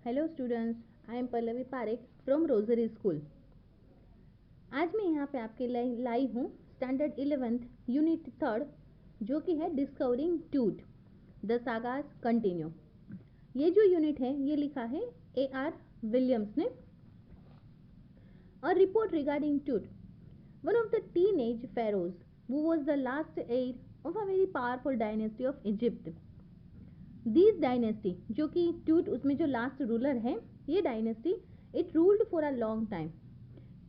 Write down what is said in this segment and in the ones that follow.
Hello students, I am Pallavi Parekh from rosary school. आज मैं यहाँ पे आपके लिए लाई हूँ स्टैंडर्ड 11th यूनिट 3rd, जो कि है discovering tooth the sagas continue. ये जो यूनिट है ये लिखा है A.R. विलियम्स ने। A report regarding Tut, one of the teenage pharaohs who was the last heir of a very powerful dynasty of Egypt. This dynasty, जो कि Tut उसमें जो लास्ट रूलर है, ये dynasty it ruled for a long time.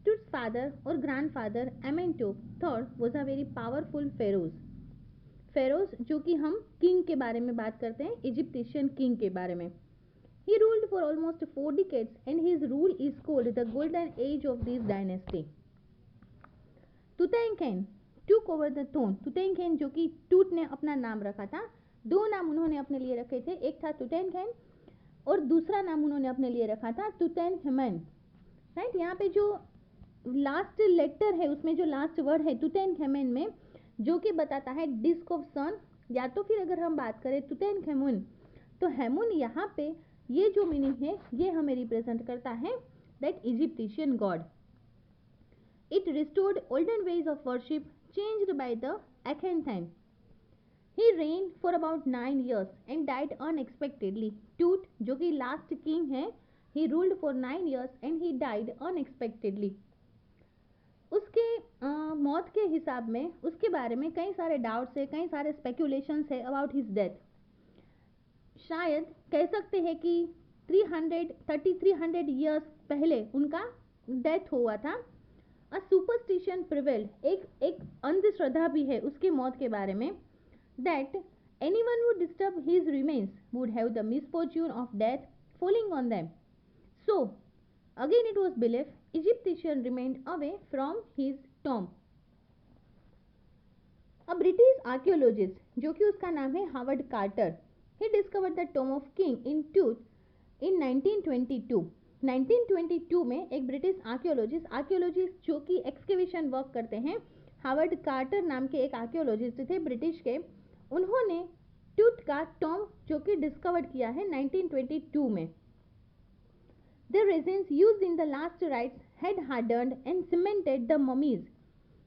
Tut's father और grandfather Amenhotep third was a very powerful pharaohs, जो कि हम किंग के बारे में बात करते हैं, इजिप्टिशियन किंग के बारे में। He ruled for almost 4 decades and his rule is called the golden age of this dynasty. Tutankhamun took over the throne. तुतनखेन, जो कि टूट ने अपना नाम रखा था, 2 नाम उन्होंने अपने लिए रखे थे, एक था तुतनखेन और दूसरा नाम उन्होंने अपने लिए रखा था तुतनखमेन। राइट, यहाँ पे जो लास्ट लेटर है उसमें जो लास्ट वर्ड है तुतनखमेन में, जो कि बताता है डिस्क ऑफ सन, या तो फिर अगर हम बात करें तुतनखमुन, तो हेमुन यहाँ पे ये जो मीनिंग है ये हमें रिप्रेजेंट करता है that Egyptian god. It restored olden ways of worship changed by the Akhenaten. He reigned for about 9 years and died unexpectedly. Tut, जो कि लास्ट किंग है, he ruled for 9 years and he died unexpectedly. उसके मौत के हिसाब में, उसके बारे में कई सारे डाउट्स है, कई सारे स्पेकुलेशंस है अबाउट हिज डेथ। शायद कह सकते हैं कि 300 ईयर्स पहले उनका डेथ हुआ था। अ सुपरस्टिशन प्रिवेल्ड, एक अंधश्रद्धा भी है उसके मौत के बारे में, that anyone would disturb his remains would have the misfortune of death falling on them. So again it was believe Egyptian remained away from his tomb. A British archaeologist, जो कि उसका नाम है Howard Carter, he discovered the tomb of king in Tut in 1922। 1922 में एक British archaeologist जो कि excavation work करते हैं, हावर्ड कार्टर नाम के एक आर्कियोलॉजिस्ट थे ब्रिटिश के, उन्होंने टूट का टॉम जो कि डिस्कवर्ड किया है 1922 में। The resins used in the last rites had hardened and cemented the mummies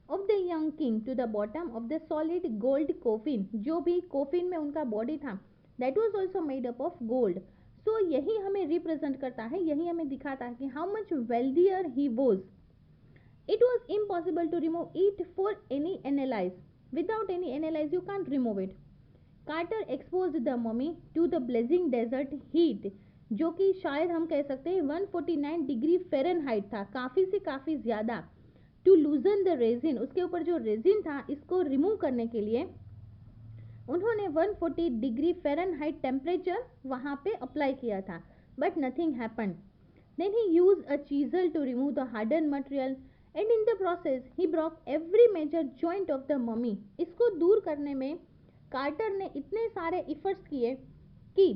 of the young king to the bottom of the solid gold coffin. जो भी कोफिन में उनका बॉडी था, that was also made up of gold. So यही हमें represent करता है, यही हमें दिखाता है कि how much wealthier he was. It was impossible to remove it for any analyse, without any analyse you can remove it. Carter expose the mummy to the blazing desert heat, जो कि शायद हम कह सकते हैं 149 डिग्री फ़ारेनहाइट था, काफ़ी से काफ़ी ज़्यादा। टू लूजन द रेजिन, उसके ऊपर जो रेजिन था इसको रिमूव करने के लिए उन्होंने 140 डिग्री फ़ारेनहाइट टेम्परेचर वहाँ पे अप्लाई किया था, but nothing happen. Then he use a chisel to remove the harden material and in the process he broke every major joint of the mummy. इसको दूर करने में कार्टर ने इतने सारे इफर्ट्स किए कि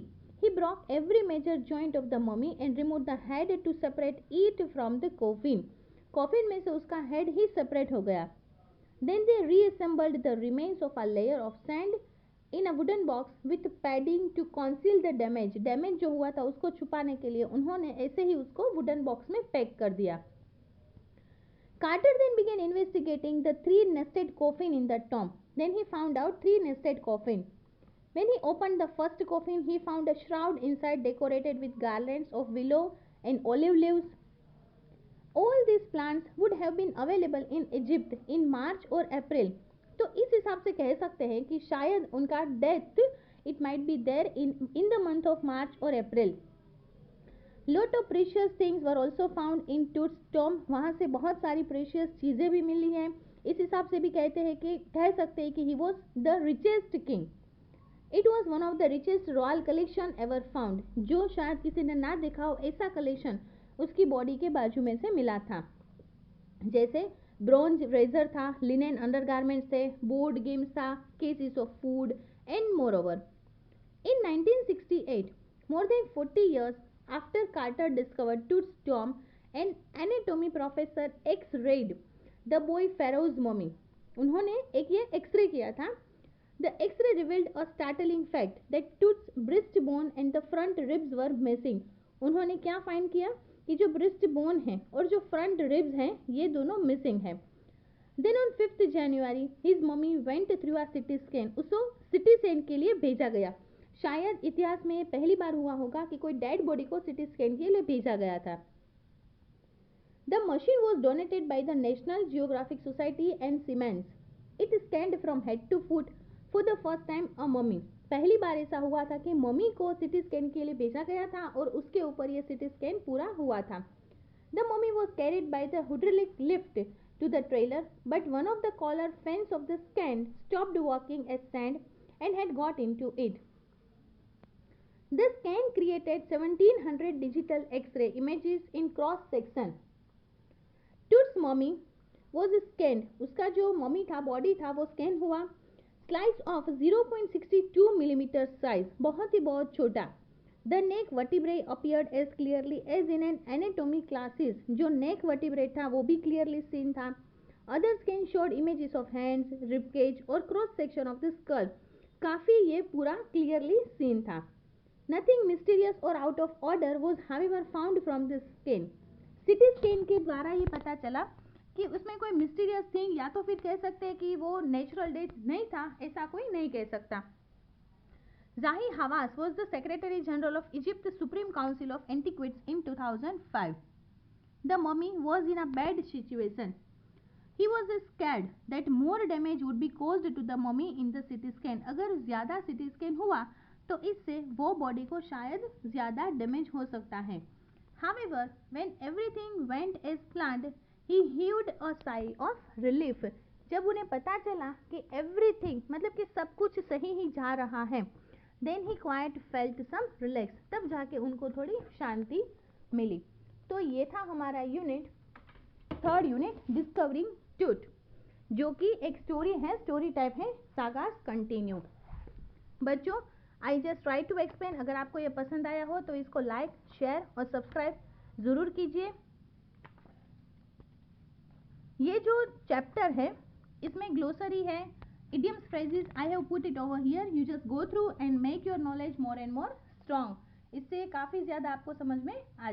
he broke every major joint of the mummy and remove the head to separate it from the coffin. Coffin में से उसका हेड ही सेपरेट हो गया। Then they reassembled the remains of a layer of sand in a wooden box with padding to conceal the damage जो हुआ था उसको छुपाने के लिए उन्होंने ऐसे ही उसको वुडन बॉक्स में पैक कर दिया। Carter then began investigating the 3 nested coffin in the tomb. Then he found out 3 nested coffin. When he opened the first coffin, he found a shroud inside decorated with garlands of willow and olive leaves. All these plants would have been available in Egypt in March or April. तो इस हिसाब से कह सकते हैं कि शायद उनका death it might be there in the month of March और April. Lot of precious things were also found in Tut's tomb. वहाँ से बहुत सारी प्रेशियस चीज़ें भी मिली हैं। इस हिसाब से भी कहते हैं कि कह सकते हैं कि he was the richest king. It was one of the richest royal collection ever found, जो शायद किसी ने ना देखा हो ऐसा कलेक्शन उसकी बॉडी के बाजू में से मिला था। जैसे ब्रॉन्ज रेजर था, लिनेन अंडरगारमेंट्स थे, बोर्ड गेम्स था, cases of food and more over. In 1968, more than 40 years after Carter discovered Tooth's tomb, an anatomy professor X-rayed the boy Pharaoh's mummy. उन्होंने एक ये एक्सरे किया था। The X-ray revealed a startling fact that Tooth's breastbone and the front ribs were missing. उन्होंने क्या find किया कि जो ब्रेस्ट बोन है और जो फ्रंट रिब्स हैं ये दोनों मिसिंग है। Then on 5th January his mummy went through a CT scan, उसको सिटी स्कैन के लिए भेजा गया। शायद इतिहास में पहली बार हुआ होगा कि कोई डेड बॉडी को सिटी स्कैन के लिए भेजा गया था। The machine was donated by the National Geographic Society and Siemens. It scanned from head to foot for the first time a mummy. पहली बार ऐसा हुआ था कि मम्मी को सिटी स्कैन के लिए भेजा गया था और उसके ऊपर ये सिटी स्कैन पूरा हुआ था। The mummy was carried by the hydraulic lift to the trailer, but one of the collar fans of the scan stopped working as sand and had got into it. The scan created 1700 digital X-ray images in cross section. Tooth's mummy was scanned. उसका जो mummy था, body था, वो scan हुआ। Slice of 0.62 millimeter size, बहुत छोटा। The neck vertebrae appeared as clearly as in an anatomy classes. जो neck vertebrae था वो भी clearly seen था। Other scan showed images of hands, ribcage और cross section of the skull. काफी ये पूरा clearly seen था। Nothing mysterious or out of order was however found from the scan. City scan के द्वारा ये पता चला कि उसमें कोई मिस्टीरियस थिंग, या तो फिर कह सकते हैं कि वो नेचुरल डेथ नहीं था, ऐसा कोई नहीं कह सकता। Zahi Hawass was the Secretary General of Egypt's Supreme Council of Antiquities in 2005. The mummy was in a bad situation. He was scared that more damage would be caused to the mummy in the CT scan. अगर ज़्यादा CT scan हुआ तो इससे वो body को शायद ज़्यादा damage हो सकता है। However, when everything went as planned, he heaved a sigh of relief. जब उन्हें पता चला कि everything मतलब कि सब कुछ सही ही जा रहा है, then he quite felt some relax. तब जाके उनको थोड़ी शांति मिली। तो ये था हमारा unit, third unit discovering truth, जो कि एक स्टोरी है, स्टोरी टाइप है, सागास कंटिन्यू। बच्चों, I just try to explain. अगर आपको ये पसंद आया हो तो इसको लाइक, शेयर और सब्सक्राइब ज़रूर कीजिए। ये जो चैप्टर है इसमें ग्लोसरी है, idioms phrases I have put it over here. You just go through and make your knowledge more and more strong. इससे काफ़ी ज़्यादा आपको समझ में आ